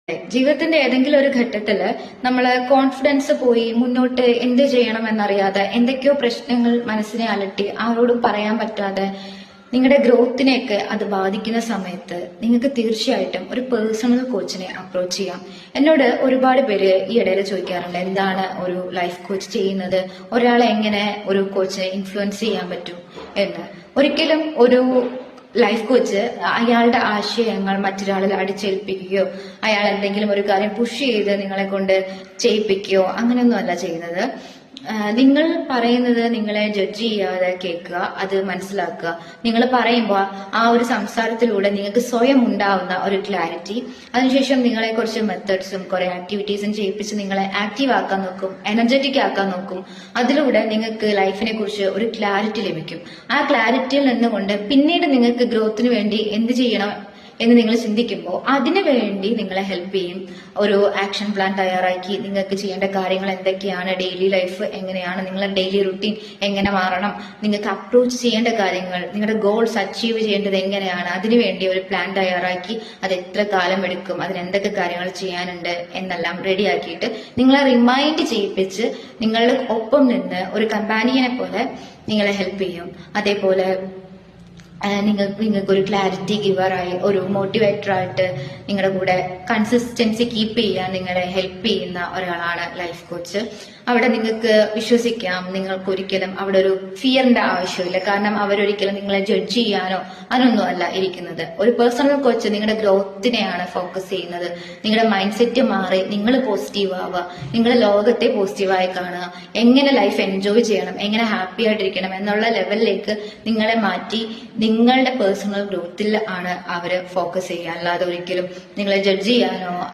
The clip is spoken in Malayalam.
ജീവിതത്തിന്റെ ഏതെങ്കിലും ഒരു ഘട്ടത്തില് നമ്മള് കോൺഫിഡൻസ് പോയി മുന്നോട്ട് എന്ത് ചെയ്യണമെന്നറിയാതെ എന്തൊക്കെയോ പ്രശ്നങ്ങൾ മനസ്സിനെ അലട്ടി ആരോടും പറയാൻ പറ്റാതെ നിങ്ങളുടെ ഗ്രോത്തിനെയൊക്കെ അത് ബാധിക്കുന്ന സമയത്ത് നിങ്ങൾക്ക് തീർച്ചയായിട്ടും ഒരു പേഴ്സണൽ കോച്ചിനെ അപ്രോച്ച് ചെയ്യാം. എന്നോട് ഒരുപാട് പേര് ഈ ഇടയിൽ ചോദിക്കാറുണ്ട്, എന്താണ് ഒരു ലൈഫ് കോച്ച് ചെയ്യുന്നത്, ഒരാളെ എങ്ങനെ ഒരു കോച്ചിനെ ഇൻഫ്ലുവൻസ് ചെയ്യാൻ പറ്റും എന്ന്. ഒരിക്കലും ഒരു ലൈഫ് കോച്ച് അയാളുടെ ആശയങ്ങൾ മറ്റൊരാളിൽ അടിച്ചേൽപ്പിക്കുകയോ അയാൾ എന്തെങ്കിലും ഒരു കാര്യം പുഷ് ചെയ്ത് നിങ്ങളെ കൊണ്ട് ചെയ്യിപ്പിക്കുകയോ അങ്ങനെയൊന്നും അല്ല ചെയ്യുന്നത്. നിങ്ങൾ പറയുന്നത് നിങ്ങളെ ജഡ്ജ് ചെയ്യാതെ കേൾക്കുക, അത് മനസ്സിലാക്കുക. നിങ്ങൾ പറയുമ്പോൾ ആ ഒരു സംസാരത്തിലൂടെ നിങ്ങൾക്ക് സ്വയം ഉണ്ടാവുന്ന ഒരു ക്ലാരിറ്റി, അതിനുശേഷം നിങ്ങളെ കുറച്ച് മെത്തേഡ്സും കുറെ ആക്ടിവിറ്റീസും ചെയ്യിപ്പിച്ച് നിങ്ങളെ ആക്റ്റീവ് ആക്കാൻ നോക്കും, എനർജറ്റിക് ആക്കാൻ നോക്കും. അതിലൂടെ നിങ്ങൾക്ക് ലൈഫിനെ കുറിച്ച് ഒരു ക്ലാരിറ്റി ലഭിക്കും. ആ ക്ലാരിറ്റിയിൽ നിന്നുകൊണ്ട് പിന്നീട് നിങ്ങൾക്ക് ഗ്രോത്തിന് വേണ്ടി എന്ത് ചെയ്യണം എന്ന് നിങ്ങൾ ചിന്തിക്കുമ്പോൾ അതിനു വേണ്ടി നിങ്ങളെ ഹെൽപ്പ് ചെയ്യും. ഒരു ആക്ഷൻ പ്ലാൻ തയ്യാറാക്കി നിങ്ങൾക്ക് ചെയ്യേണ്ട കാര്യങ്ങൾ എന്തൊക്കെയാണ്, ഡെയിലി ലൈഫ് എങ്ങനെയാണ്, നിങ്ങളുടെ ഡെയിലി റുട്ടീൻ എങ്ങനെ മാറണം, നിങ്ങൾക്ക് അപ്രോച്ച് ചെയ്യേണ്ട കാര്യങ്ങൾ, നിങ്ങളുടെ ഗോൾസ് അച്ചീവ് ചെയ്യേണ്ടത് എങ്ങനെയാണ്, അതിനുവേണ്ടി ഒരു പ്ലാൻ തയ്യാറാക്കി അത് എത്ര കാലം എടുക്കും, അതിന് എന്തൊക്കെ കാര്യങ്ങൾ ചെയ്യാനുണ്ട് എന്നെല്ലാം റെഡിയാക്കിയിട്ട് നിങ്ങളെ റിമൈൻഡ് ചെയ്യിപ്പിച്ച് നിങ്ങളുടെ ഒപ്പം നിന്ന് ഒരു കമ്പാനിയനെ പോലെ നിങ്ങളെ ഹെൽപ്പ് ചെയ്യും. അതേപോലെ നിങ്ങൾക്ക് ഒരു ക്ലാരിറ്റി ഗിവറായി, ഒരു മോട്ടിവേറ്ററായിട്ട് നിങ്ങളുടെ കൂടെ കൺസിസ്റ്റൻസി കീപ്പ് ചെയ്യാൻ നിങ്ങളെ ഹെൽപ്പ് ചെയ്യുന്ന ഒരാളാണ് ലൈഫ് കോച്ച്. അവിടെ നിങ്ങൾക്ക് വിശ്വസിക്കാം, നിങ്ങൾക്ക് ഒരിക്കലും അവിടെ ഒരു ഫിയറിന്റെ ആവശ്യമില്ല. കാരണം അവരൊരിക്കലും നിങ്ങളെ ജഡ്ജ് ചെയ്യാനോ അതിനൊന്നും അല്ല ഇരിക്കുന്നത്. ഒരു പേഴ്സണൽ കോച്ച് നിങ്ങളുടെ ഗ്രോത്തിനെയാണ് ഫോക്കസ് ചെയ്യുന്നത്. നിങ്ങളുടെ മൈൻഡ് സെറ്റ് മാറി നിങ്ങൾ പോസിറ്റീവ് ആവുക, നിങ്ങളുടെ ലോകത്തെ പോസിറ്റീവായി കാണുക, എങ്ങനെ ലൈഫ് എൻജോയ് ചെയ്യണം, എങ്ങനെ ഹാപ്പി ആയിട്ടിരിക്കണം എന്നുള്ള ലെവലിലേക്ക് നിങ്ങളെ മാറ്റി നിങ്ങളുടെ പേഴ്സണൽ ഗ്രോത്തിൽ ആണ് അവര് ഫോക്കസ് ചെയ്യുക. അല്ലാതെ ഒരിക്കലും നിങ്ങളെ ജഡ്ജ് ചെയ്യാനോ